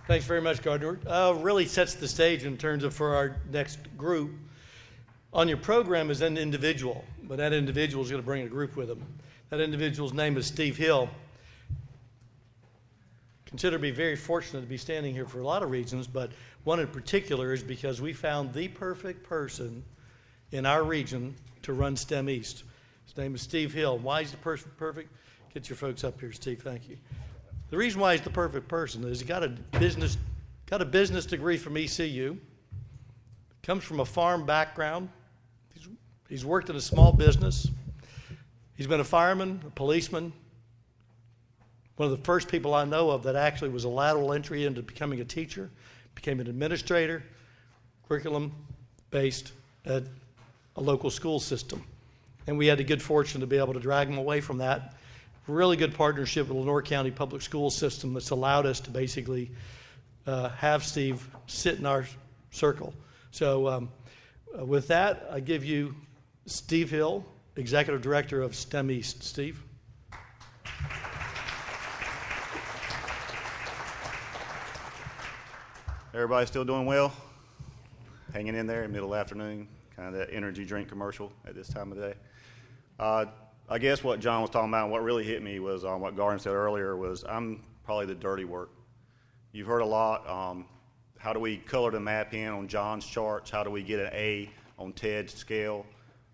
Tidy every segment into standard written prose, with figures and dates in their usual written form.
Thanks very much, Gardner. Really sets the stage in terms of for our next group. On your program is an individual, but that individual is going to bring a group with him. That individual's name is Steve Hill. Consider me very fortunate to be standing here for a lot of reasons, but one in particular is because we found the perfect person in our region to run STEM East. His name is Steve Hill. Why is the person perfect? Get your folks up here, Steve. Thank you. The reason why he's the perfect person is he got a business degree from ECU, comes from a farm background. He's worked in a small business. He's been a fireman, a policeman. One of the first people I know of that actually was a lateral entry into becoming a teacher, became an administrator, curriculum-based at a local school system. And we had the good fortune to be able to drag him away from that. Really good partnership with the Lenore County Public School System that's allowed us to basically have Steve sit in our circle. So with that, I give you Steve Hill, Executive Director of STEM East. Steve. Everybody still doing well? Hanging in there in the middle of the afternoon, kind of that energy drink commercial at this time of the day. I guess what John was talking about and what really hit me was what Gardner said earlier was I'm probably the dirty work. You've heard a lot, how do we color the map in on John's charts? How do we get an A on Ted's scale?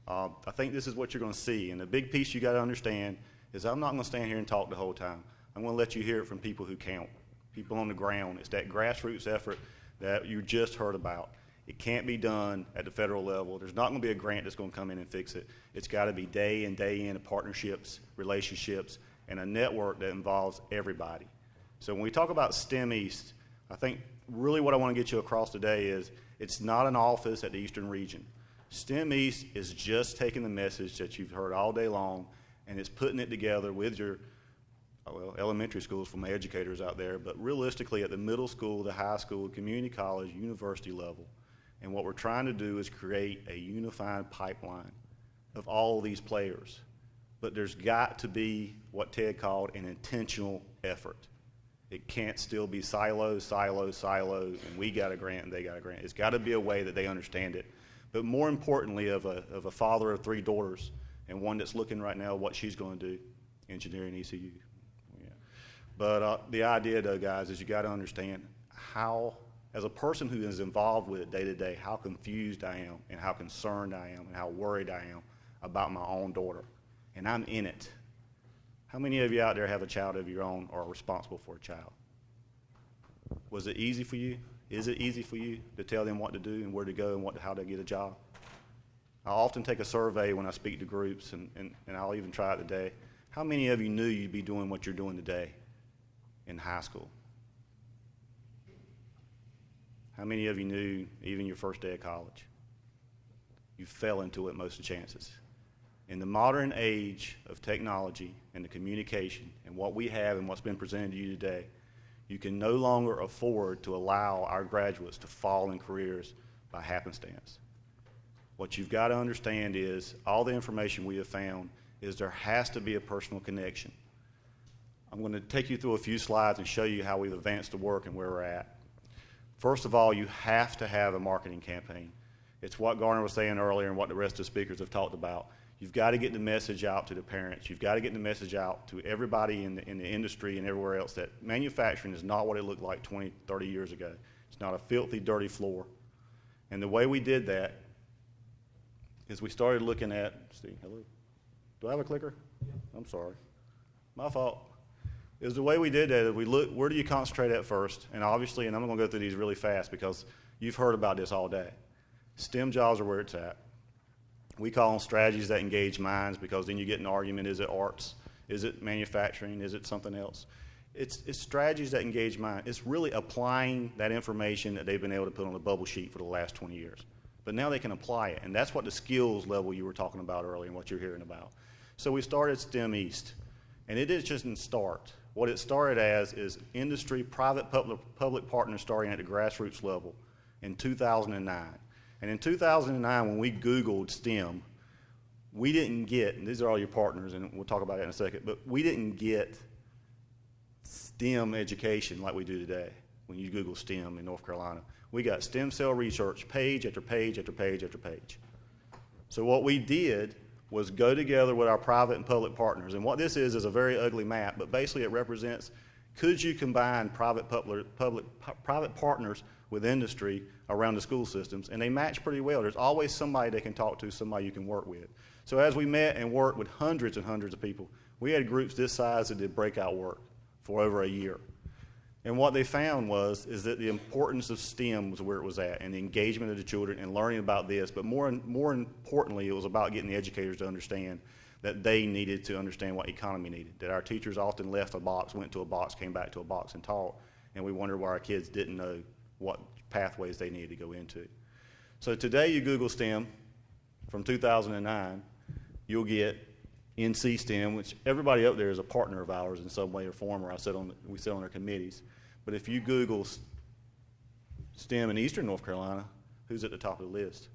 I think this is what you're going to see. And the big piece you got to understand is I'm not going to stand here and talk the whole time. I'm going to let you hear it from people who count, people on the ground. It's that grassroots effort that you just heard about. It can't be done at the federal level. There's not going to be a grant that's going to come in and fix it. It's got to be day in, day in of partnerships, relationships, and a network that involves everybody. So when we talk about STEM East, I think really what I want to get you across today is it's not an office at the Eastern region. STEM East is just taking the message that you've heard all day long, and it's putting it together with your elementary schools for my educators out there, but realistically at the middle school, the high school, community college, university level. And what we're trying to do is create a unified pipeline of all of these players. But there's got to be what Ted called an intentional effort. It can't still be silos, and we got a grant and they got a grant. It's got to be a way that they understand it. But more importantly, of a father of 3 daughters and one that's looking right now what she's going to do, engineering ECU. Yeah. But the idea, though, guys, is you got to understand how, as a person who is involved with it day to day, how confused I am and how concerned I am and how worried I am about my own daughter. And I'm in it. How many of you out there have a child of your own or are responsible for a child? Was it easy for you? Is it easy for you to tell them what to do and where to go and how to get a job? I often take a survey when I speak to groups, and I'll even try it today. How many of you knew you'd be doing what you're doing today in high school? How many of you knew even your first day of college? You fell into it most of the chances. In the modern age of technology and the communication and what we have and what's been presented to you today, you can no longer afford to allow our graduates to fall in careers by happenstance. What you've got to understand is all the information we have found is there has to be a personal connection. I'm going to take you through a few slides and show you how we've advanced the work and where we're at. First of all, you have to have a marketing campaign. It's what Garner was saying earlier and what the rest of the speakers have talked about. You've got to get the message out to the parents. You've got to get the message out to everybody in the industry and everywhere else that manufacturing is not what it looked like 20, 30 years ago. It's not a filthy, dirty floor. And the way we did that is we started looking at, Steve, hello? Do I have a clicker? Yeah. I'm sorry. My fault. Is the way we did that is we look, where do you concentrate at first? And obviously, and I'm going to go through these really fast because you've heard about this all day. STEM jobs are where it's at. We call them strategies that engage minds because then you get an argument, is it arts? Is it manufacturing? Is it something else? It's strategies that engage mind. It's really applying that information that they've been able to put on a bubble sheet for the last 20 years. But now they can apply it, and that's what the skills level you were talking about earlier and what you're hearing about. So we started STEM East, and it didn't start. What it started as is industry, private, public partners starting at the grassroots level in 2009. And in 2009, when we Googled STEM, we didn't get, and these are all your partners, and we'll talk about that in a second, but we didn't get STEM education like we do today. when you Google STEM in North Carolina. We got stem cell research page after page after page after page. So what we did was go together with our private and public partners. And what this is a very ugly map, but basically it represents, could you combine private partners with industry around the school systems? And they match pretty well. There's always somebody they can talk to, somebody you can work with. So as we met and worked with hundreds and hundreds of people, we had groups this size that did breakout work for over a year. And what they found is that the importance of STEM was where it was at, and the engagement of the children and learning about this. But more importantly, it was about getting the educators to understand that they needed to understand what economy needed, that our teachers often left a box, went to a box, came back to a box and taught, and we wondered why our kids didn't know what pathways they needed to go into. So today you Google STEM from 2009, you'll get NC STEM, which everybody up there is a partner of ours in some way or form, or we sit on their committees. But if you Google STEM in Eastern North Carolina, who's at the top of the list?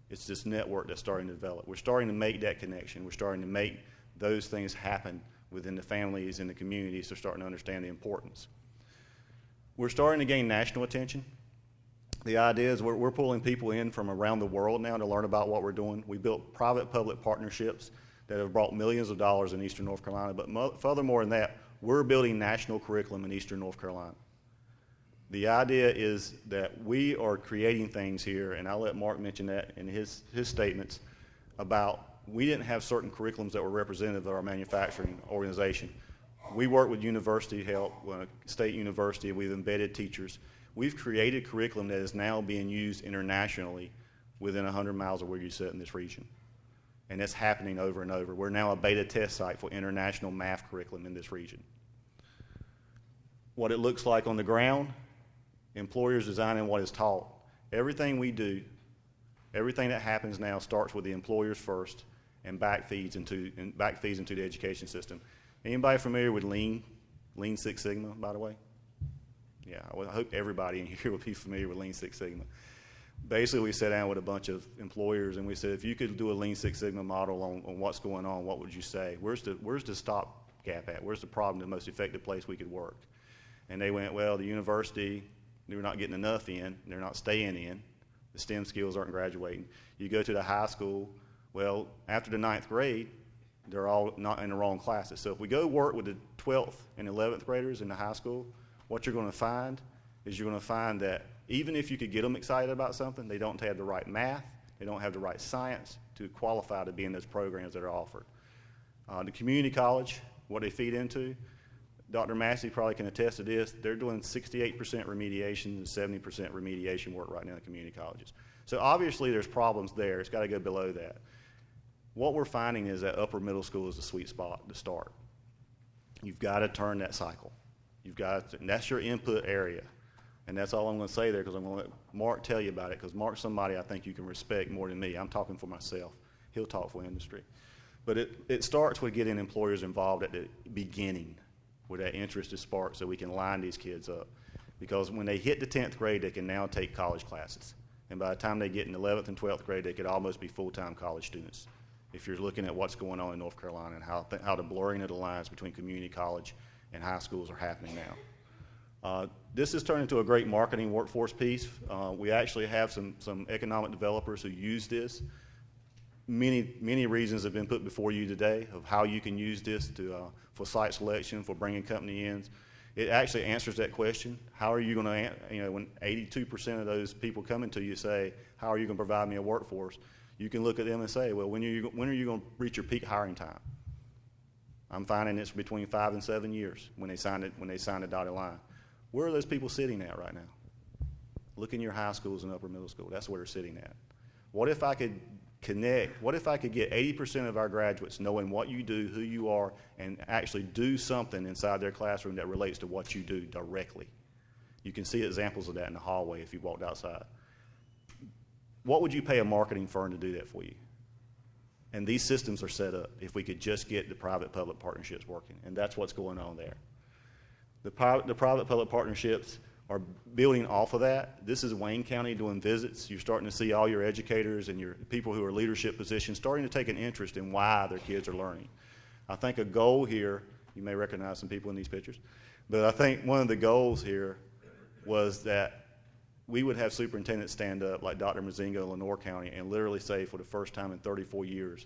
It's this network that's starting to develop. We're starting to make that connection. We're starting to make those things happen within the families and the communities. They're starting to understand the importance. We're starting to gain national attention. The idea is we're pulling people in from around the world now to learn about what we're doing. We built private-public partnerships that have brought millions of dollars in Eastern North Carolina. But furthermore than that, we're building national curriculum in Eastern North Carolina. The idea is that we are creating things here, and I'll let Mark mention that in his statements, about we didn't have certain curriculums that were representative of our manufacturing organization. We work with university help, state university, we've embedded teachers. We've created curriculum that is now being used internationally within 100 miles of where you sit in this region. And that's happening over and over. We're now a beta test site for international math curriculum in this region. What it looks like on the ground, employers designing what is taught. Everything we do, everything that happens now starts with the employers first and back feeds into the education system. Anybody familiar with Lean Six Sigma, by the way? Yeah, I hope everybody in here will be familiar with Lean Six Sigma. Basically, we sat down with a bunch of employers and we said, if you could do a Lean Six Sigma model on what's going on, what would you say? Where's the stop gap at? Where's the problem, the most effective place we could work? And they went, well, the university, they're not getting enough in, they're not staying in, the STEM skills aren't graduating. You go to the high school, well, after the 9th grade, they're all not in the wrong classes. So if we go work with the 12th and 11th graders in the high school, what you're going to find is you're going to find that even if you could get them excited about something, they don't have the right math, they don't have the right science to qualify to be in those programs that are offered. The community college, what they feed into, Dr. Massey probably can attest to this, they're doing 68% remediation and 70% remediation work right now in community colleges. So obviously there's problems there. It's got to go below that. What we're finding is that upper middle school is the sweet spot to start. You've got to turn that cycle. And that's your input area. And that's all I'm going to say there because I'm going to let Mark tell you about it because Mark's somebody I think you can respect more than me. I'm talking for myself. He'll talk for industry. But it starts with getting employers involved at the beginning where that interest is sparked so we can line these kids up. Because when they hit the 10th grade, they can now take college classes. And by the time they get in 11th and 12th grade, they could almost be full-time college students if you're looking at what's going on in North Carolina and how the blurring of the lines between community college and high schools are happening now. This has turned into a great marketing workforce piece. We actually have some economic developers who use this. Many reasons have been put before you today of how you can use this for site selection, for bringing company in. It actually answers that question. How are you going to, when 82% of those people coming to you say, how are you going to provide me a workforce? You can look at them and say, well, when are you going to reach your peak hiring time? I'm finding it's between 5 and 7 years when they sign the dotted line. Where are those people sitting at right now? Look in your high schools and upper middle school. That's where they're sitting at. What if I could connect? What if I could get 80% of our graduates knowing what you do, who you are, and actually do something inside their classroom that relates to what you do directly? You can see examples of that in the hallway if you walked outside. What would you pay a marketing firm to do that for you? And these systems are set up if we could just get the private-public partnerships working, and that's what's going on there. The private-public partnerships are building off of that. This is Wayne County doing visits. You're starting to see all your educators and your people who are leadership positions starting to take an interest in why their kids are learning. I think a goal here, you may recognize some people in these pictures, but I think one of the goals here was that we would have superintendents stand up like Dr. Mazingo in Lenore County and literally say, for the first time in 34 years,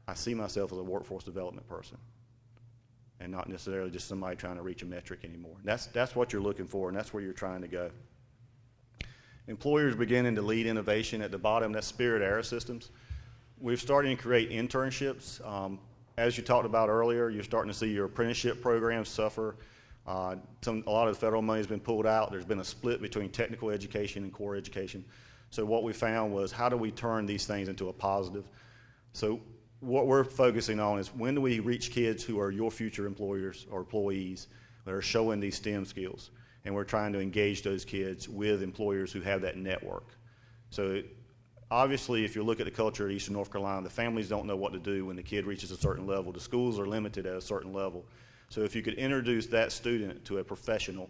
I see myself as a workforce development person and not necessarily just somebody trying to reach a metric anymore. That's what you're looking for, and that's where you're trying to go. Employers beginning to lead innovation at the bottom, that's Spirit Aerosystems. We're starting to create internships. As you talked about earlier, you're starting to see your apprenticeship programs suffer. A lot of the federal money has been pulled out. There's been a split between technical education and core education. So what we found was, how do we turn these things into a positive? So what we're focusing on is, when do we reach kids who are your future employers or employees that are showing these STEM skills? And we're trying to engage those kids with employers who have that network. So obviously, if you look at the culture at Eastern North Carolina, the families don't know what to do when the kid reaches a certain level. The schools are limited at a certain level. So if you could introduce that student to a professional,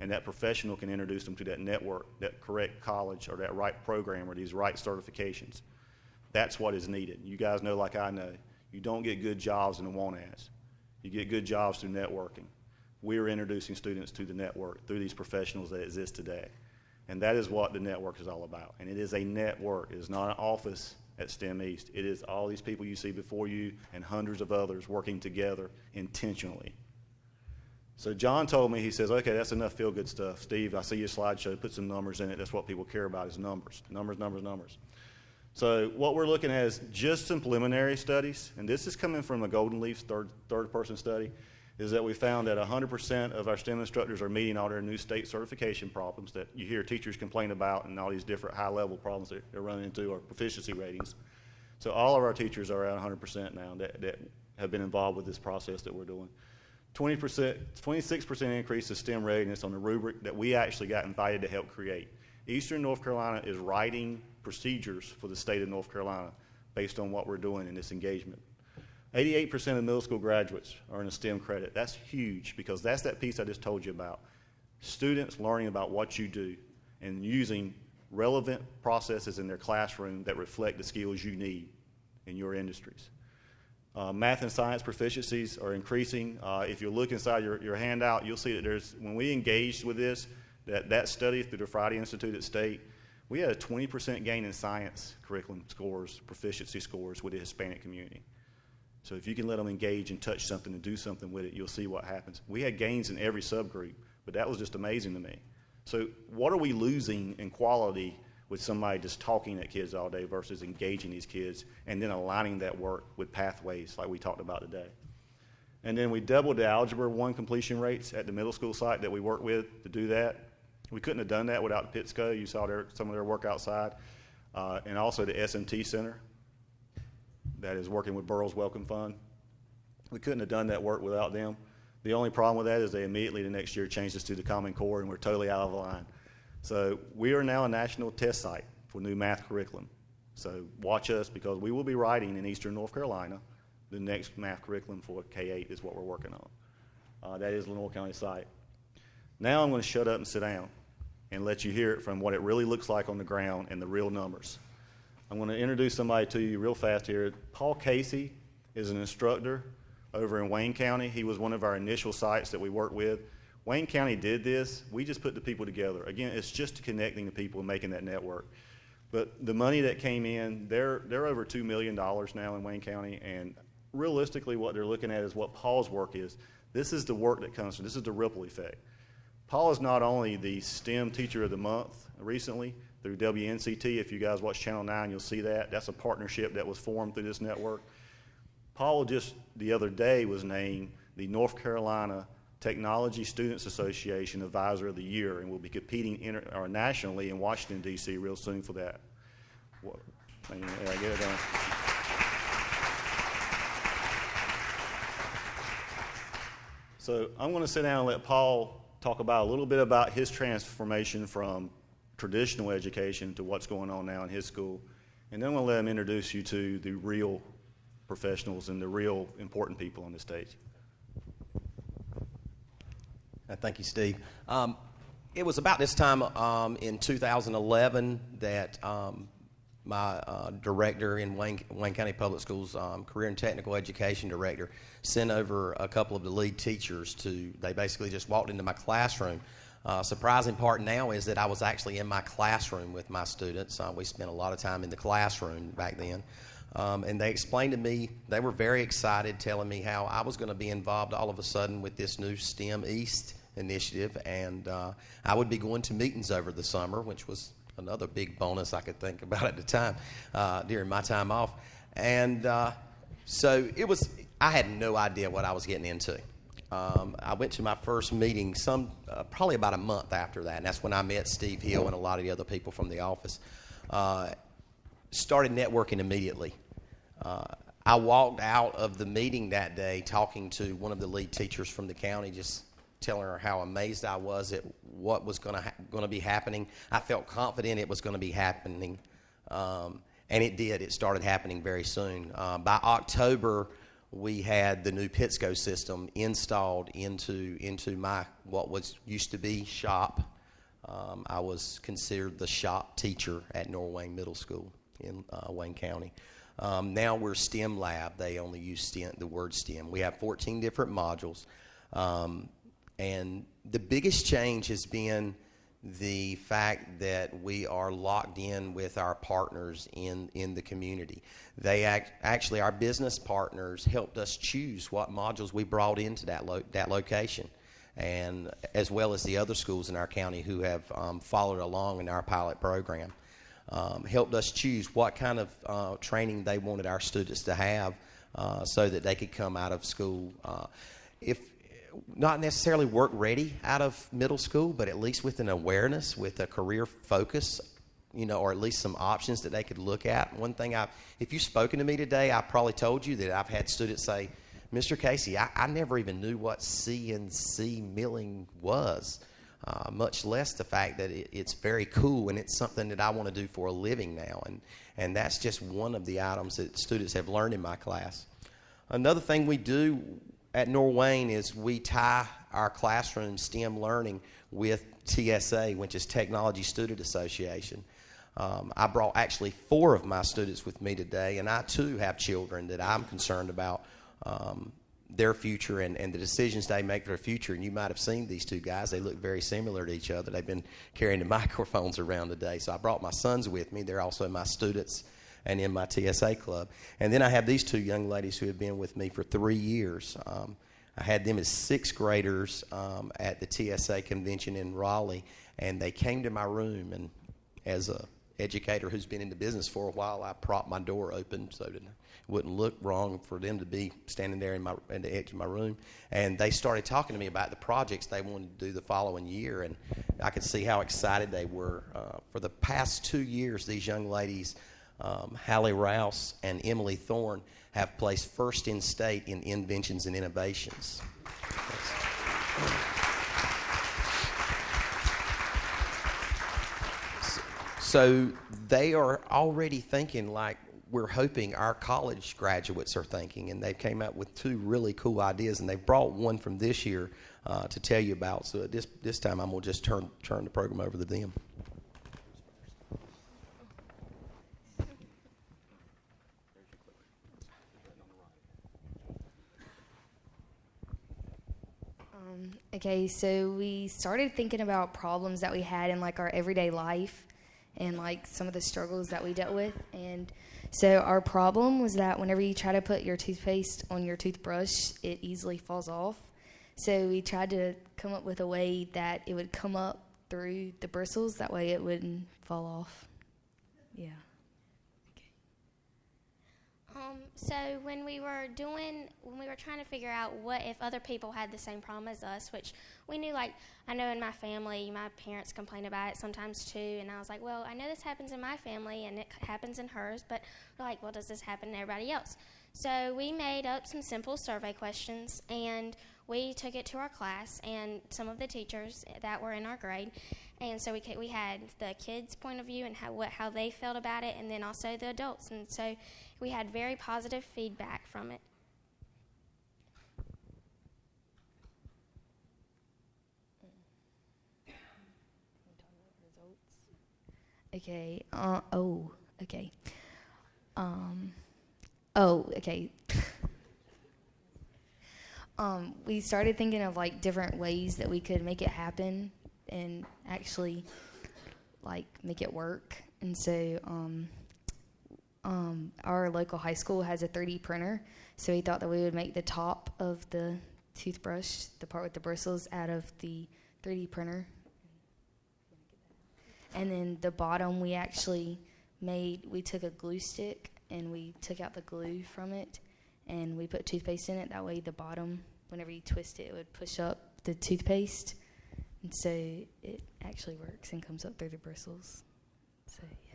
and that professional can introduce them to that network, that correct college, or that right program, or these right certifications, that's what is needed. You guys know, like I know, you don't get good jobs in the want-ads. You get good jobs through networking. We're introducing students to the network through these professionals that exist today. And that is what the network is all about. And it is a network. It is not an office at STEM East. It is all these people you see before you and hundreds of others working together intentionally. So John told me, he says, okay, that's enough feel-good stuff. Steve, I see your slideshow. Put some numbers in it. That's what people care about, is numbers. Numbers, numbers, numbers. So what we're looking at is just some preliminary studies, and this is coming from a Golden Leaf third-person study, is that we found that 100% of our STEM instructors are meeting all their new state certification problems that you hear teachers complain about, and all these different high-level problems that they're running into, or proficiency ratings. So all of our teachers are at 100% now that have been involved with this process that we're doing. 26% increase in STEM readiness on the rubric that we actually got invited to help create. Eastern North Carolina is writing procedures for the state of North Carolina based on what we're doing in this engagement. 88% of middle school graduates are in a STEM credit. That's huge, because that's that piece I just told you about. Students learning about what you do and using relevant processes in their classroom that reflect the skills you need in your industries. Math and science proficiencies are increasing. If you look inside your handout, you'll see that when we engaged with this, that study through the Friday Institute at State, we had a 20% gain in science curriculum scores, proficiency scores with the Hispanic community. So if you can let them engage and touch something and do something with it, you'll see what happens. We had gains in every subgroup, but that was just amazing to me. So what are we losing in quality with somebody just talking at kids all day versus engaging these kids and then aligning that work with pathways like we talked about today? And then we doubled the Algebra 1 completion rates at the middle school site that we work with to do that. We couldn't have done that without the PITSCO. You saw some of their work outside. And also the SMT Center that is working with Burroughs Welcome Fund. We couldn't have done that work without them. The only problem with that is they immediately the next year changed us to the Common Core, and we're totally out of line. So we are now a national test site for new math curriculum. So watch us, because we will be writing in Eastern North Carolina. The next math curriculum for K-8 is what we're working on. That is Lenore County site. Now I'm going to shut up and sit down and let you hear it from what it really looks like on the ground and the real numbers. I'm going to introduce somebody to you real fast here. Paul Casey is an instructor over in Wayne County. He was one of our initial sites that we worked with. Wayne County did this. We just put the people together. Again, it's just connecting the people and making that network. But the money that came in, they're over $2 million now in Wayne County, and realistically what they're looking at is what Paul's work is. This is the work that comes from, this is the ripple effect. Paul is not only the STEM Teacher of the Month recently through WNCT. If you guys watch Channel 9, you'll see that. That's a partnership that was formed through this network. Paul just the other day was named the North Carolina Technology Students Association Advisor of the Year, and will be competing nationally in Washington, D.C. real soon for that. Get it done. So I'm going to sit down and let Paul talk about a little bit about his transformation from traditional education to what's going on now in his school. And then I'm going to let him introduce you to the real professionals and the real important people on the stage. Thank you, Steve. It was about this time in 2011 that my director in Wayne County Public Schools, Career and Technical Education Director, sent over a couple of the lead teachers they basically just walked into my classroom Surprising part now is that I was actually in my classroom with my students. We spent a lot of time in the classroom back then. And they explained to me, they were very excited, telling me how I was going to be involved all of a sudden with this new STEM East initiative, and I would be going to meetings over the summer, which was another big bonus I could think about at the time during my time off. And so I had no idea what I was getting into. I went to my first meeting probably about a month after that, and that's when I met Steve Hill and a lot of the other people from the office. Started networking immediately. I walked out of the meeting that day talking to one of the lead teachers from the county, just telling her how amazed I was at what was going to be happening. I felt confident it was going to be happening, and it did. It started happening very soon. By October, we had the new Pitsco system installed into my what used to be shop. I was considered the shop teacher at North Wayne Middle School in Wayne County. Now we're STEM Lab. They only use the word STEM. We have 14 different modules. And the biggest change has been the fact that we are locked in with our partners in the community. They actually, our business partners helped us choose what modules we brought into that location, and as well as the other schools in our county who have followed along in our pilot program. Helped us choose what kind of training they wanted our students to have so that they could come out of school, if not necessarily work ready out of middle school, but at least with an awareness, with a career focus, or at least some options that they could look at. One thing, if you've spoken to me today, I probably told you that I've had students say, Mr. Casey, I never even knew what CNC milling was. Much less the fact that it's very cool and it's something that I want to do for a living now. And that's just one of the items that students have learned in my class. Another thing we do at North Wayne is we tie our classroom STEM learning with TSA, which is Technology Student Association. I brought actually 4 of my students with me today, and I too have children that I'm concerned about their future and the decisions they make for their future. And you might have seen these 2 guys. They look very similar to each other. They've been carrying the microphones around today. So I brought my sons with me. They're also my students and in my TSA club. And then I have these 2 young ladies who have been with me for 3 years. I had them as 6th graders at the TSA convention in Raleigh, and they came to my room, and as a educator who's been in the business for a while, I propped my door open so that it wouldn't look wrong for them to be standing there in the edge of my room. And they started talking to me about the projects they wanted to do the following year, and I could see how excited they were. For the past 2 years, these young ladies, Hallie Rouse and Emily Thorne, have placed first in state in inventions and innovations. So they are already thinking like we're hoping our college graduates are thinking, and they've came up with 2 really cool ideas, and they've brought one from this year to tell you about. So at this time, I'm going to just turn the program over to them. Okay, so we started thinking about problems that we had in like our everyday life and like some of the struggles that we dealt with. And so our problem was that whenever you try to put your toothpaste on your toothbrush, it easily falls off. So we tried to come up with a way that it would come up through the bristles. That way it wouldn't fall off. Yeah. So when we were trying to figure out what if other people had the same problem as us, which we knew, like, I know in my family, my parents complain about it sometimes too, and I was like, well, I know this happens in my family and it happens in hers, but we're like, well, does this happen to everybody else? So we made up some simple survey questions, and we took it to our class and some of the teachers that were in our grade. And so we had the kids' point of view and how they felt about it, and then also the adults. And so we had very positive feedback from it. Okay. Okay. Okay. We started thinking of like different ways that we could make it happen. and actually like make it work. And so our local high school has a 3D printer, so we thought that we would make the top of the toothbrush, the part with the bristles, out of the 3D printer. And then the bottom we took a glue stick and we took out the glue from it and we put toothpaste in it. That way the bottom, whenever you twist it, it would push up the toothpaste. And so it actually works and comes up through the bristles. So, yeah.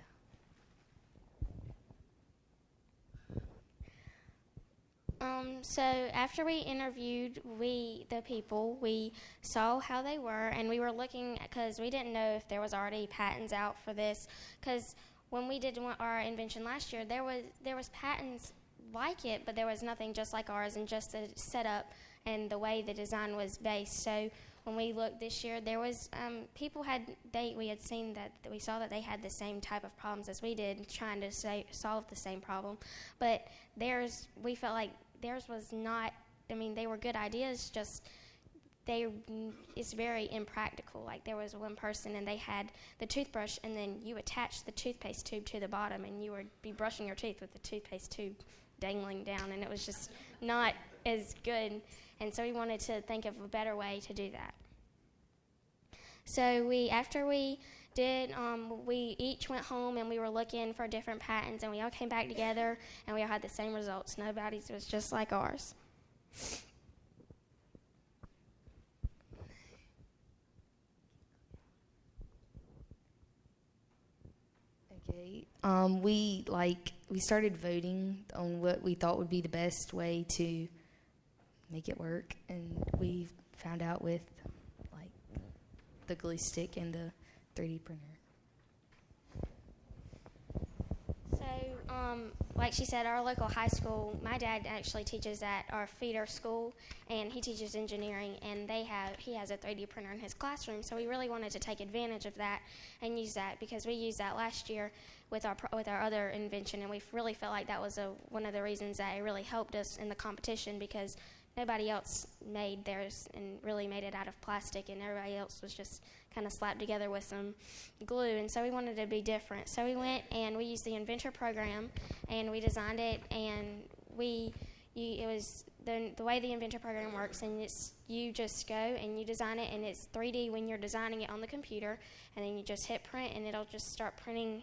So after we interviewed the people, we saw how they were, and we were looking, because we didn't know if there was already patents out for this, because when we did our invention last year, there was patents like it, but there was nothing just like ours, and just the setup and the way the design was based. So when we looked this year, there was we saw that they had the same type of problems as we did, trying to solve the same problem, but we felt like theirs was not. I mean, they were good ideas, just it's very impractical. Like, there was one person and they had the toothbrush, and then you attach the toothpaste tube to the bottom, and you would be brushing your teeth with the toothpaste tube dangling down, and it was just not as good. And so we wanted to think of a better way to do that. So after we did, we each went home and we were looking for different patents, and we all came back together and we all had the same results. Nobody's was just like ours. Okay. We started voting on what we thought would be the best way to make it work, and we found out with like the glue stick and the 3D printer. So, like she said, our local high school, my dad actually teaches at our feeder school, and he teaches engineering, and he has a 3D printer in his classroom, so we really wanted to take advantage of that and use that, because we used that last year with our other invention, and we really felt like that was one of the reasons that it really helped us in the competition, because nobody else made theirs and really made it out of plastic, and everybody else was just kind of slapped together with some glue, and so we wanted to be different. So we went and we used the inventor program, and we designed it, and it was the way the inventor program works, and you just go and you design it, and it's 3D when you're designing it on the computer, and then you just hit print, and it'll just start printing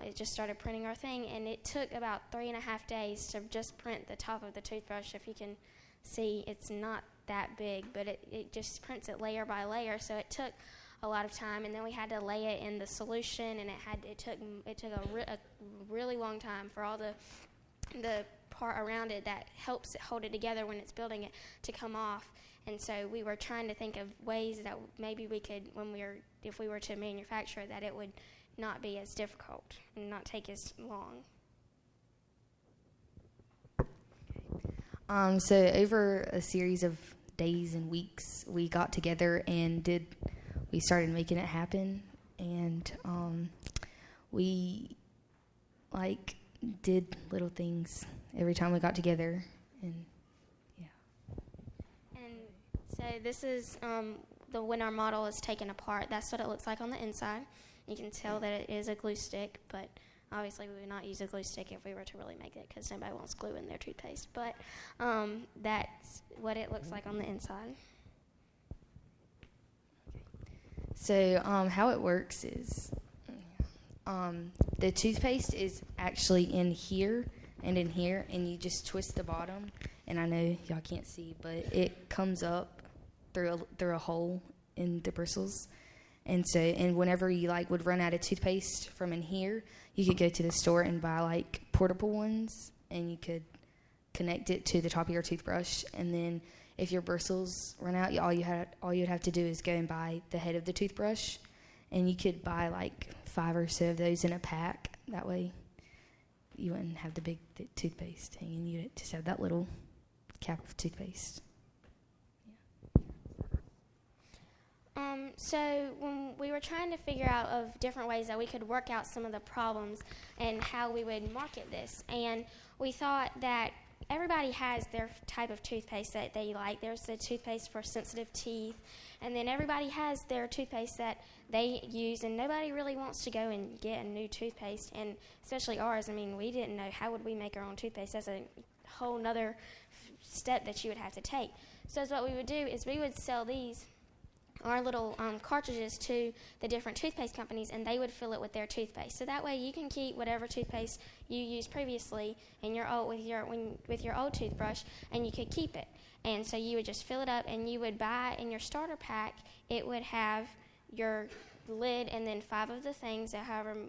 it just started printing our thing, and it took about 3.5 days to just print the top of the toothbrush. If you can see, it's not that big, but it just prints it layer by layer, so it took a lot of time, and then we had to lay it in the solution, and it took a really long time for all the part around it that helps it hold it together when it's building it to come off. And so we were trying to think of ways that maybe we could, if we were to manufacture it, that it would not be as difficult and not take as long. So over a series of days and weeks, we got together and we started making it happen, and we did little things every time we got together, and yeah. And so this is when our model is taken apart. That's what it looks like on the inside. You can tell that it is a glue stick, but obviously we would not use a glue stick if we were to really make it, because nobody wants glue in their toothpaste. But that's what it looks like on the inside. So how it works is the toothpaste is actually in here and in here, and you just twist the bottom. And I know y'all can't see, but it comes up through a hole in the bristles. And whenever you would run out of toothpaste from in here, you could go to the store and buy portable ones, and you could connect it to the top of your toothbrush. And then if your bristles run out, all you'd have to do is go and buy the head of the toothbrush, and you could buy 5 or so of those in a pack. That way, you wouldn't have the big toothpaste hanging. You'd just have that little cap of toothpaste. So when we were trying to figure out of different ways that we could work out some of the problems and how we would market this, and we thought that everybody has their type of toothpaste that they like. There's the toothpaste for sensitive teeth, and then everybody has their toothpaste that they use, and nobody really wants to go and get a new toothpaste, and especially ours. I mean, we didn't know how would we make our own toothpaste. That's a whole nother step that you would have to take. So what we would do is we would sell our little cartridges to the different toothpaste companies, and they would fill it with their toothpaste. So that way you can keep whatever toothpaste you used previously in your old with your old toothbrush, and you could keep it. And so you would just fill it up, and you would buy in your starter pack. It would have your lid and then 5 of the things,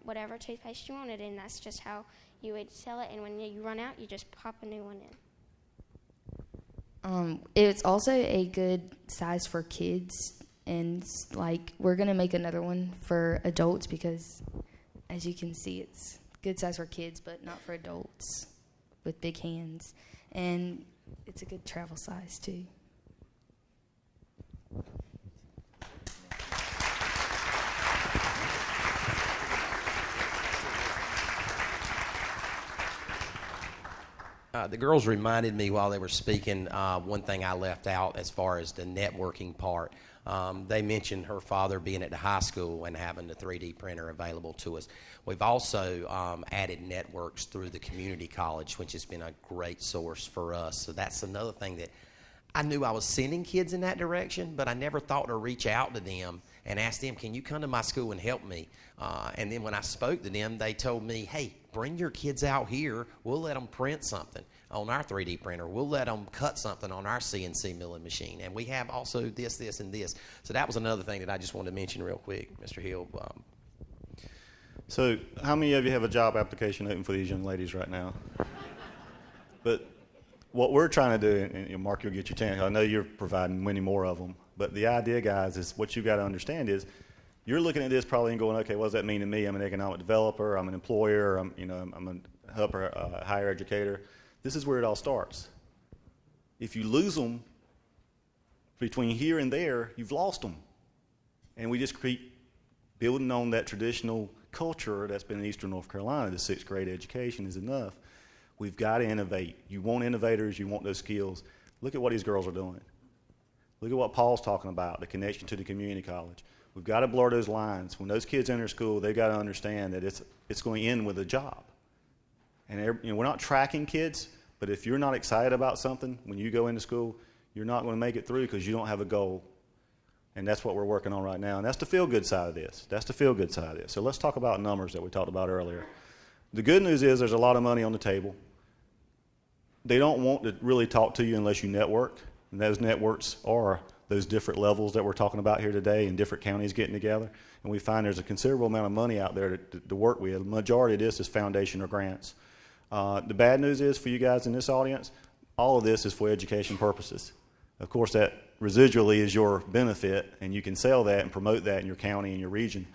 whatever toothpaste you wanted, and that's just how you would sell it. And when you run out, you just pop a new one in. It's also a good size for kids. And, like, we're going to make another one for adults because, as you can see, it's good size for kids, but not for adults with big hands. And it's a good travel size, too. The girls reminded me while they were speaking one thing I left out as far as the networking part. They mentioned her father being at the high school and having the 3D printer available to us. We've also added networks through the community college, which has been a great source for us. So that's another thing that I knew I was sending kids in that direction, but I never thought to reach out to them and ask them, can you come to my school and help me? And then when I spoke to them, they told me, hey, bring your kids out here. We'll let them print something on our 3D printer. We'll let them cut something on our CNC milling machine. And we have also this, and this. So that was another thing that I just wanted to mention real quick, Mr. Hill. So how many of you have a job application open for these young ladies right now? But what we're trying to do, and Mark, you'll get your chance. I know you're providing many more of them. But the idea, guys, is what you've got to understand is you're looking at this probably and going, okay, what does that mean to me? I'm an economic developer. I'm an employer. I'm a helper, higher educator. This is where it all starts. If you lose them between here and there, you've lost them. And we just keep building on that traditional culture that's been in Eastern North Carolina. The 6th grade education is enough. We've got to innovate. You want innovators. You want those skills. Look at what these girls are doing. Look at what Paul's talking about, the connection to the community college. We've got to blur those lines. When those kids enter school, they've got to understand that it's going to end with a job. And we're not tracking kids, but if you're not excited about something when you go into school, you're not going to make it through because you don't have a goal. And that's what we're working on right now. And that's the feel-good side of this. So let's talk about numbers that we talked about earlier. The good news is there's a lot of money on the table. They don't want to really talk to you unless you network. And those networks are those different levels that we're talking about here today in different counties getting together. And we find there's a considerable amount of money out there to work with. The majority of this is foundation or grants. The bad news is for you guys in this audience, all of this is for education purposes. Of course, that residually is your benefit, and you can sell that and promote that in your county and your region.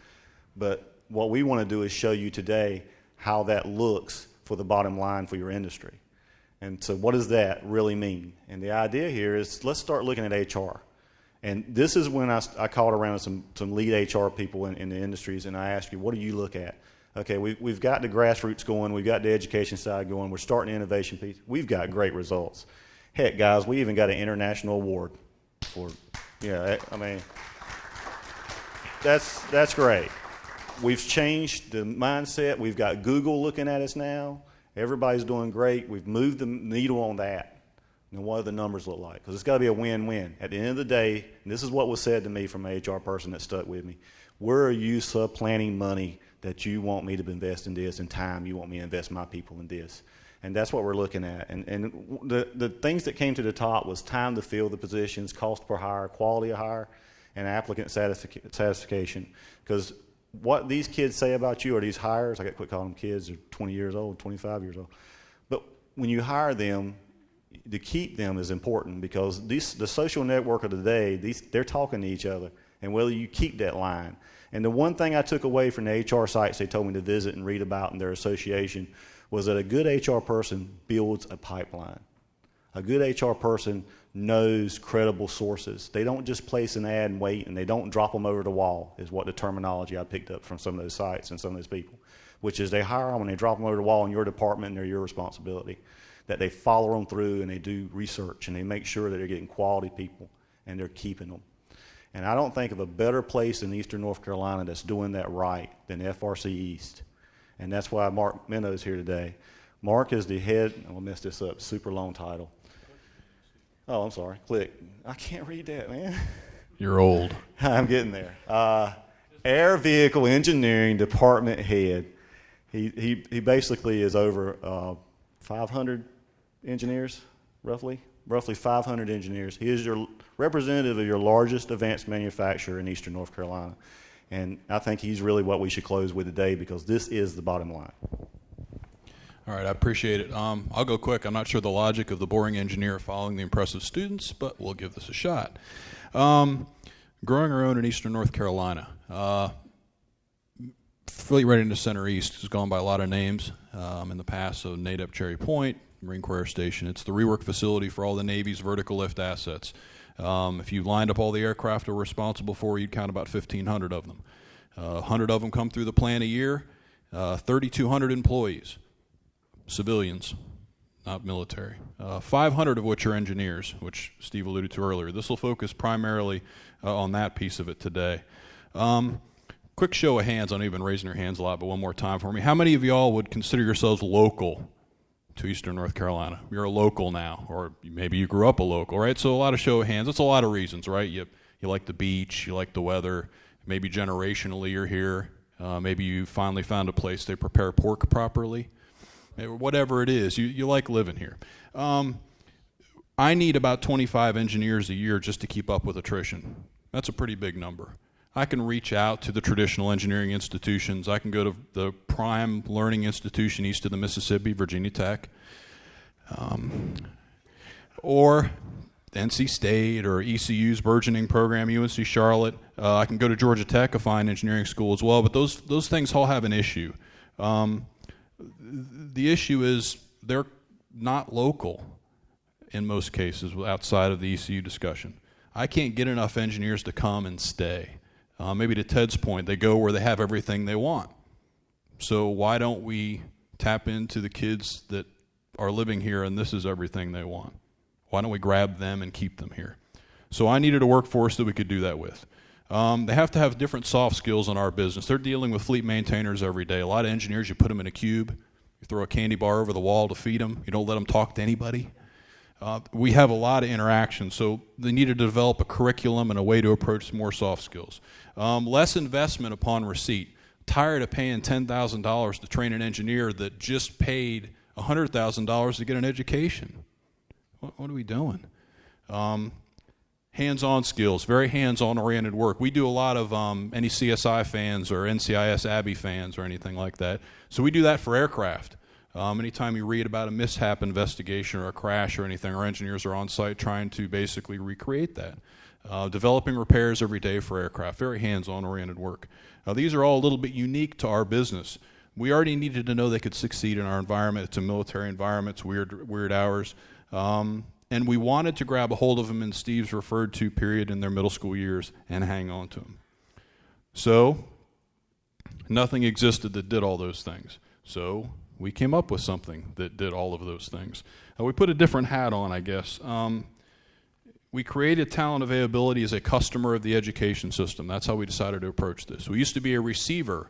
But what we want to do is show you today how that looks for the bottom line for your industry. And so what does that really mean? And the idea here is let's start looking at HR. And this is when I called around some lead HR people in the industries, and I asked you, what do you look at? Okay, we've got the grassroots going. We've got the education side going. We're starting the innovation piece. We've got great results. Heck, guys, we even got an international award for, that's great. We've changed the mindset. We've got Google looking at us now. Everybody's doing great. We've moved the needle on that. And what do the numbers look like? Because it's got to be a win-win. At the end of the day, and this is what was said to me from an HR person that stuck with me, where are you supplanting money that you want me to invest in this and time you want me to invest my people in this? And that's what we're looking at. And the things that came to the top was time to fill the positions, cost per hire, quality of hire, and applicant satisfaction. Because what these kids say about you, or these hires, I got to quit calling them kids, they're 20 years old, 25 years old. But when you hire them, to keep them is important because the social network of today, they're talking to each other, and whether you keep that line. And the one thing I took away from the HR sites they told me to visit and read about in their association was that a good HR person builds a pipeline. A good HR person knows credible sources. They don't just place an ad and wait, and they don't drop them over the wall, is what the terminology I picked up from some of those sites and some of those people, which is they hire them and they drop them over the wall in your department and they're your responsibility. that they follow them through and they do research and they make sure that they're getting quality people and they're keeping them. And I don't think of a better place in eastern North Carolina that's doing that right than FRC East. And that's why Mark Minow is here today. Mark is the head, I'm going to mess this up, super long title. Oh, I'm sorry, click. I can't read that, man. You're old. I'm getting there. Air Vehicle Engineering Department Head. He basically is over 500 engineers, roughly 500 engineers. He is your representative of your largest advanced manufacturer in eastern North Carolina. And I think he's really what we should close with today because this is the bottom line. All right, I appreciate it. I'll go quick. I'm not sure the logic of the boring engineer following the impressive students, but we'll give this a shot. Growing our own in eastern North Carolina. Fleet Readiness Center East has gone by a lot of names in the past, so NADEP Cherry Point, Marine Corps Air Station. It's the rework facility for all the Navy's vertical lift assets. If you lined up all the aircraft we're responsible for, you'd count about 1,500 of them. 100 of them come through the plant a year, 3,200 employees. Civilians, not military. 500 of which are engineers, which Steve alluded to earlier. This will focus primarily on that piece of it today. Quick show of hands. I know you've been raising your hands a lot, but one more time for me. How many of y'all would consider yourselves local to eastern North Carolina? You're a local now, or maybe you grew up a local, right? So a lot of show of hands. That's a lot of reasons, right? You like the beach, you like the weather, maybe generationally you're here. Maybe you finally found a place they prepare pork properly. Whatever it is, you like living here. I need about 25 engineers a year just to keep up with attrition. That's a pretty big number. I can reach out to the traditional engineering institutions. I can go to the prime learning institution east of the Mississippi, Virginia Tech, or NC State or ECU's burgeoning program, UNC Charlotte. I can go to Georgia Tech, a fine engineering school as well, but those things all have an issue. The issue is they're not local in most cases outside of the ECU discussion. I can't get enough engineers to come and stay. Maybe to Ted's point, they go where they have everything they want. So why don't we tap into the kids that are living here and this is everything they want? Why don't we grab them and keep them here? So I needed a workforce that we could do that with. They have to have different soft skills in our business. They're dealing with fleet maintainers every day. A lot of engineers, you put them in a cube, you throw a candy bar over the wall to feed them, you don't let them talk to anybody. We have a lot of interaction, so they needed to develop a curriculum and a way to approach more soft skills. Less investment upon receipt. Tired of paying $10,000 to train an engineer that just paid $100,000 to get an education. What are we doing? Hands-on skills, very hands-on oriented work. We do a lot of any CSI fans or NCIS Abbey fans or anything like that. So we do that for aircraft. Anytime you read about a mishap investigation or a crash or anything, our engineers are on site trying to basically recreate that. Developing repairs every day for aircraft, very hands-on oriented work. These are all a little bit unique to our business. We already needed to know they could succeed in our environment. It's a military environment, it's weird hours. And we wanted to grab a hold of them in Steve's referred to period in their middle school years and hang on to them. So nothing existed that did all those things. So we came up with something that did all of those things. We put a different hat on, I guess. We created talent availability as a customer of the education system. That's how we decided to approach this. We used to be a receiver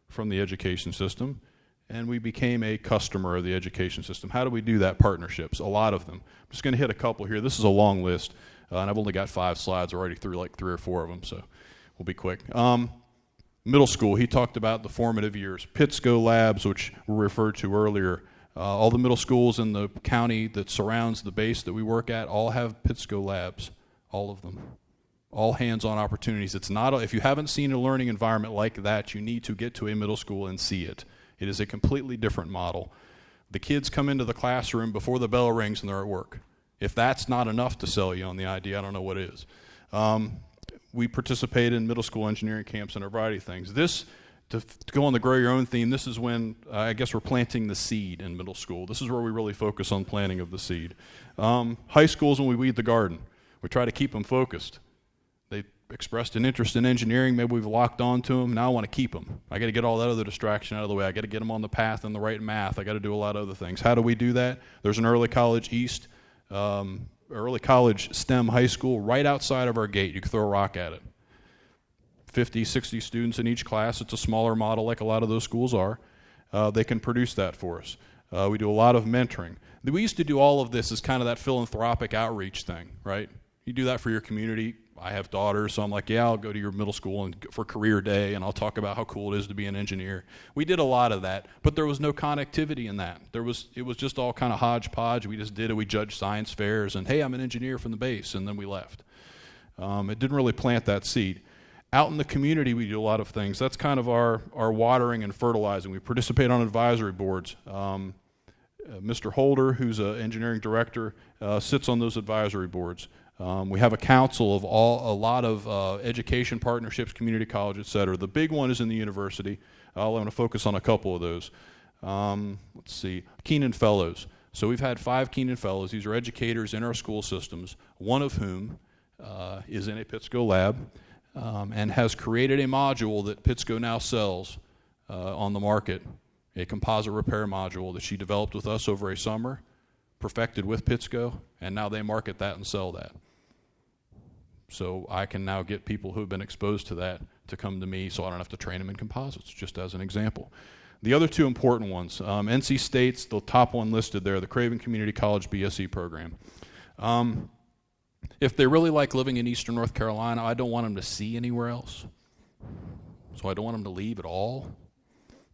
from the education system, and we became a customer of the education system. How do we do that? Partnerships, a lot of them. I'm just going to hit a couple here. This is a long list, and I've only got 5 slides already through like 3 or 4 of them, so we'll be quick. Middle school, he talked about the formative years. PITSCO labs, which were referred to earlier. All the middle schools in the county that surrounds the base that we work at all have PITSCO labs, all of them. All hands-on opportunities. It's not. If you haven't seen a learning environment like that, you need to get to a middle school and see it. It is a completely different model. The kids come into the classroom before the bell rings and they're at work. If that's not enough to sell you on the idea, I don't know what is. We participate in middle school engineering camps and a variety of things. This, to go on the grow your own theme, this is when I guess we're planting the seed in middle school. This is where we really focus on planting of the seed. High school is when we weed the garden. We try to keep them focused. expressed an interest in engineering. Maybe we've locked on to them. Now I want to keep them. I got to get all that other distraction out of the way. I got to get them on the path and the right math. I got to do a lot of other things. How do we do that? There's an early college east, early college STEM high school right outside of our gate. You can throw a rock at it. 50, 60 students in each class. It's a smaller model like a lot of those schools are. They can produce that for us. We do a lot of mentoring. We used to do all of this as kind of that philanthropic outreach thing, right? You do that for your community. I have daughters, so I'm like, yeah, I'll go to your middle school and for career day, and I'll talk about how cool it is to be an engineer. We did a lot of that, but there was no connectivity in that. It was just all kind of hodgepodge. We just did it. We judged science fairs, and hey, I'm an engineer from the base, and then we left. It didn't really plant that seed. Out in the community, we do a lot of things. That's kind of our watering and fertilizing. We participate on advisory boards. Mr. Holder, who's an engineering director, sits on those advisory boards. We have a council of a lot of education partnerships, community college, et cetera. The big one is in the university. I'm going to focus on a couple of those. Let's see, Keenan Fellows. So we've had 5 Keenan Fellows. These are educators in our school systems, one of whom is in a Pittsco lab and has created a module that Pittsco now sells on the market, a composite repair module that she developed with us over a summer, perfected with Pittsco, and now they market that and sell that. So I can now get people who have been exposed to that to come to me so I don't have to train them in composites, just as an example. The other 2 important ones, NC State's the top one listed there, the Craven Community College BSc program. If they really like living in eastern North Carolina, I don't want them to see anywhere else. So I don't want them to leave at all.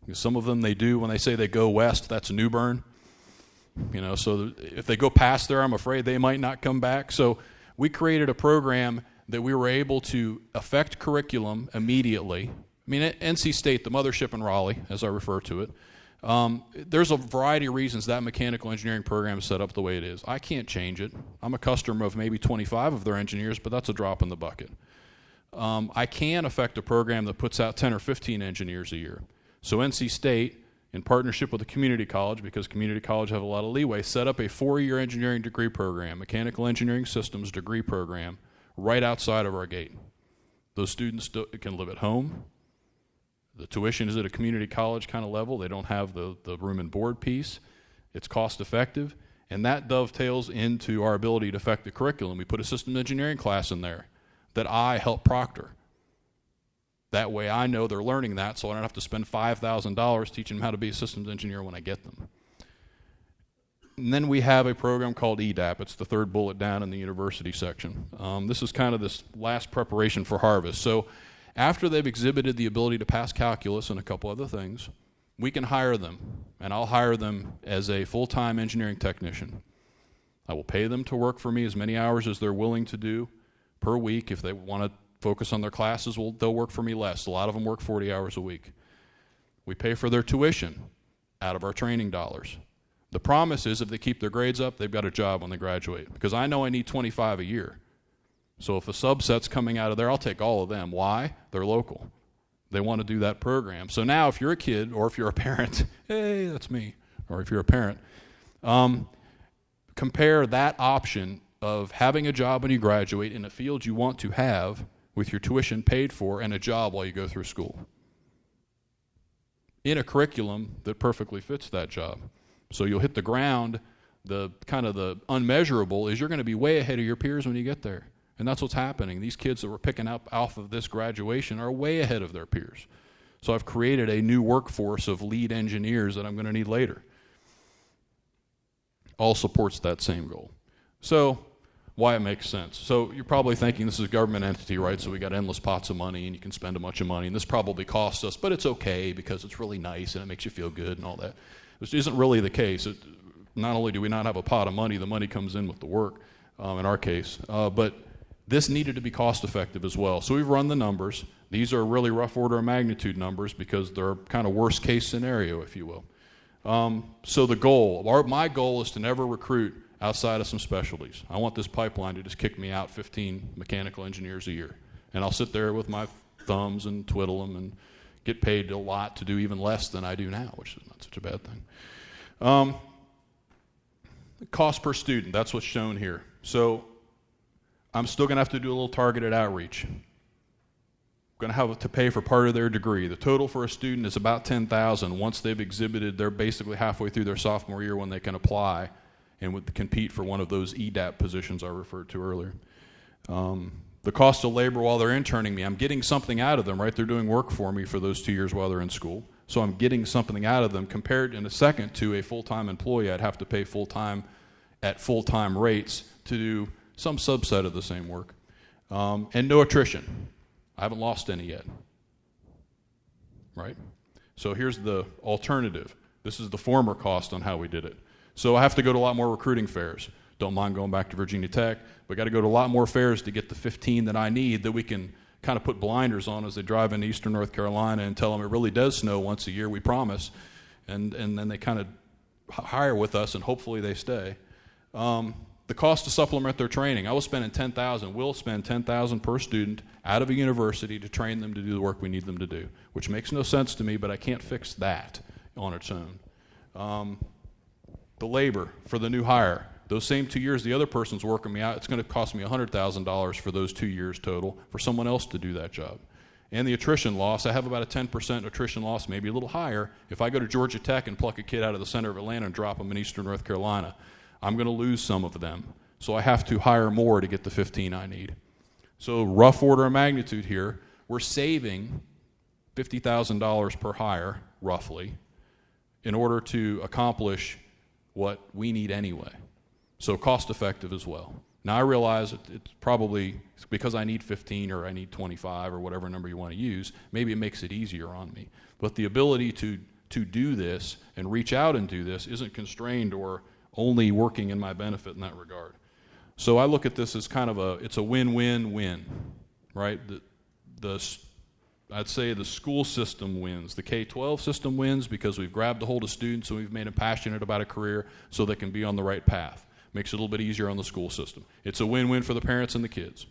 Because some of them they do when they say they go west, that's New Bern. So if they go past there, I'm afraid they might not come back. So we created a program that we were able to affect curriculum immediately. I mean, at NC State, the mothership in Raleigh, as I refer to it, there's a variety of reasons that mechanical engineering program is set up the way it is. I can't change it. I'm a customer of maybe 25 of their engineers, but that's a drop in the bucket. I can affect a program that puts out 10 or 15 engineers a year. So NC State, in partnership with a community college, because community college have a lot of leeway, set up a 4-year engineering degree program, mechanical engineering systems degree program, right outside of our gate. Those students can live at home. The tuition is at a community college kind of level. They don't have the room and board piece. It's cost effective, and that dovetails into our ability to affect the curriculum. We put a systems engineering class in there that I help proctor. That way I know they're learning that, so I don't have to spend $5,000 teaching them how to be a systems engineer when I get them. And then we have a program called EDAP. It's the 3rd bullet down in the university section. This is kind of this last preparation for harvest. So after they've exhibited the ability to pass calculus and a couple other things, we can hire them, and I'll hire them as a full-time engineering technician. I will pay them to work for me as many hours as they're willing to do per week. If they want to focus on their classes, they'll work for me less. A lot of them work 40 hours a week. We pay for their tuition out of our training dollars. The promise is if they keep their grades up, they've got a job when they graduate, because I know I need 25 a year. So if a subset's coming out of there, I'll take all of them. Why? They're local. They want to do that program. So now if you're a kid or if you're a parent, hey, that's me, or if you're a parent, compare that option of having a job when you graduate in a field you want to have with your tuition paid for and a job while you go through school in a curriculum that perfectly fits that job. So you'll hit the ground. The kind of the unmeasurable is you're going to be way ahead of your peers when you get there. And that's what's happening. These kids that we're picking up off of this graduation are way ahead of their peers. So I've created a new workforce of lead engineers that I'm going to need later. All supports that same goal. So why it makes sense. So you're probably thinking this is a government entity, right? So we got endless pots of money and you can spend a bunch of money and this probably costs us, but it's okay because it's really nice and it makes you feel good and all that. Which isn't really the case. Not only do we not have a pot of money, the money comes in with the work in our case, but this needed to be cost effective as well. So we've run the numbers. These are really rough order of magnitude numbers because they're kind of worst case scenario, if you will. So the goal, my goal is to never recruit outside of some specialties. I want this pipeline to just kick me out 15 mechanical engineers a year. And I'll sit there with my thumbs and twiddle them and get paid a lot to do even less than I do now, which is not such a bad thing. Cost per student, that's what's shown here. So I'm still going to have to do a little targeted outreach. going to have to pay for part of their degree. The total for a student is about $10,000. Once they've exhibited, they're basically halfway through their sophomore year when they can apply and would compete for one of those EDAP positions I referred to earlier. The cost of labor while they're interning me, I'm getting something out of them, right? They're doing work for me for those 2 years while they're in school. So I'm getting something out of them compared in a second to a full-time employee. I'd have to pay full-time at full-time rates to do some subset of the same work. And no attrition. I haven't lost any yet, right? So here's the alternative. This is the former cost on how we did it. So I have to go to a lot more recruiting fairs. Don't mind going back to Virginia Tech, but got to go to a lot more fairs to get the 15 that I need that we can kind of put blinders on as they drive into eastern North Carolina and tell them it really does snow once a year, we promise. And then they kind of hire with us and hopefully they stay. The cost to supplement their training. I was spending $10,000. We'll spend $10,000 per student out of a university to train them to do the work we need them to do, which makes no sense to me, but I can't fix that on its own. The labor for the new hire. Those same 2 years the other person's working me out, it's going to cost me $100,000 for those 2 years total for someone else to do that job. And the attrition loss, I have about a 10% attrition loss, maybe a little higher. If I go to Georgia Tech and pluck a kid out of the center of Atlanta and drop them in eastern North Carolina, I'm going to lose some of them. So I have to hire more to get the 15 I need. So rough order of magnitude here, we're saving $50,000 per hire, roughly, in order to accomplish what we need anyway. So cost effective as well. Now I realize it's probably because I need 15 or I need 25 or whatever number you want to use, maybe it makes it easier on me. But the ability to do this and reach out and do this isn't constrained or only working in my benefit in that regard. So I look at this as kind of it's a win-win-win, right? I'd say the school system wins. The K-12 system wins because we've grabbed a hold of students and we've made them passionate about a career so they can be on the right path. Makes it a little bit easier on the school system. It's a win-win for the parents and the kids,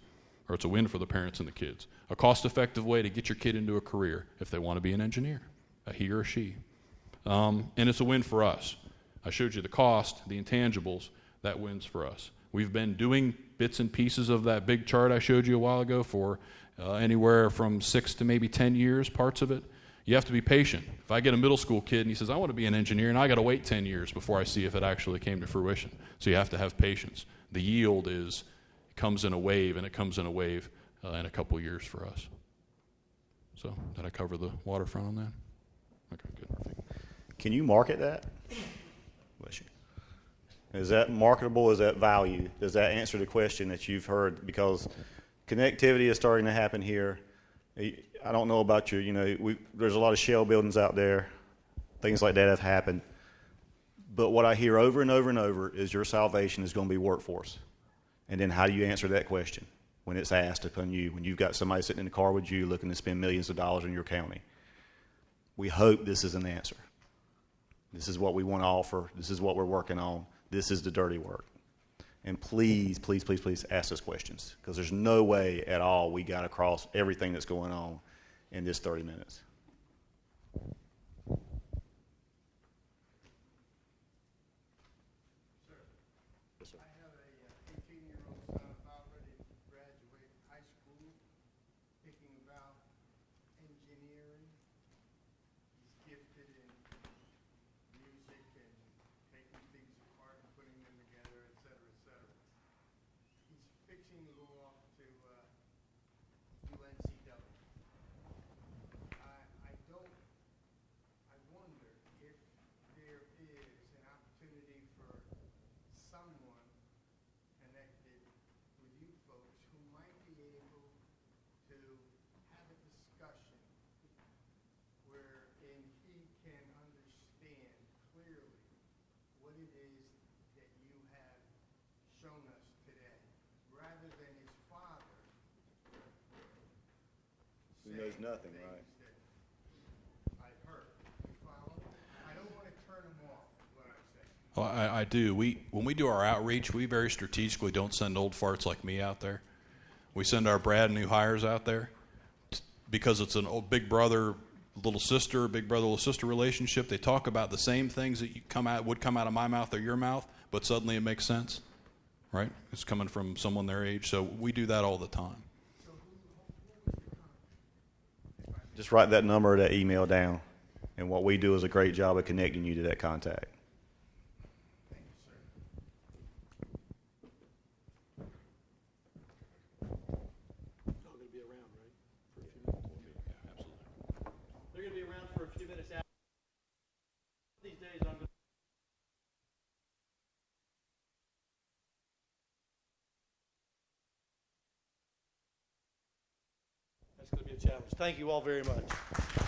or it's a win for the parents and the kids. A cost-effective way to get your kid into a career if they want to be an engineer, a he or a she. And it's a win for us. I showed you the cost, the intangibles, that wins for us. We've been doing bits and pieces of that big chart I showed you a while ago for anywhere from 6 to maybe 10 years, parts of it. You have to be patient. If I get a middle school kid and he says, I want to be an engineer, and I got to wait 10 years before I see if it actually came to fruition. So you have to have patience. The yield comes in a wave, and it comes in a wave in a couple years for us. So did I cover the waterfront on that? Okay, good. Can you market that? Bless you. Is that marketable? Is that value? Does that answer the question that you've heard? Because connectivity is starting to happen here. I don't know about you, there's a lot of shell buildings out there. Things like that have happened. But what I hear over and over and over is your salvation is going to be workforce. And then how do you answer that question when it's asked upon you, when you've got somebody sitting in the car with you looking to spend millions of dollars in your county? We hope this is an answer. This is what we want to offer. This is what we're working on. This is the dirty work. And please, please, please, please ask us questions, because there's no way at all we got across everything that's going on in this 30 minutes. I have a 18-year-old son about ready to graduate high school, thinking about engineering. He's gifted in music and taking things apart and putting them together, et cetera, et cetera. He's fixing law to UNCW. I wonder if there is an opportunity for someone connected with you folks who might be able to have a discussion wherein he can understand clearly what it is that you have shown us today, rather than his father Who knows nothing, saying right? things that I've heard. You follow? I don't want to turn him off, is what I'm saying. Well, I do. When we do our outreach, we very strategically don't send old farts like me out there. We send our brand new hires out there because it's an old big brother, little sister, big brother, little sister relationship. They talk about the same things that would come out of my mouth or your mouth, but suddenly it makes sense, right? It's coming from someone their age. So we do that all the time. So who was the just write that number or that email down. And what we do is a great job of connecting you to that contact. They're going to be around for a few minutes after. These days I'm going to That's going to be a challenge. Thank you all very much.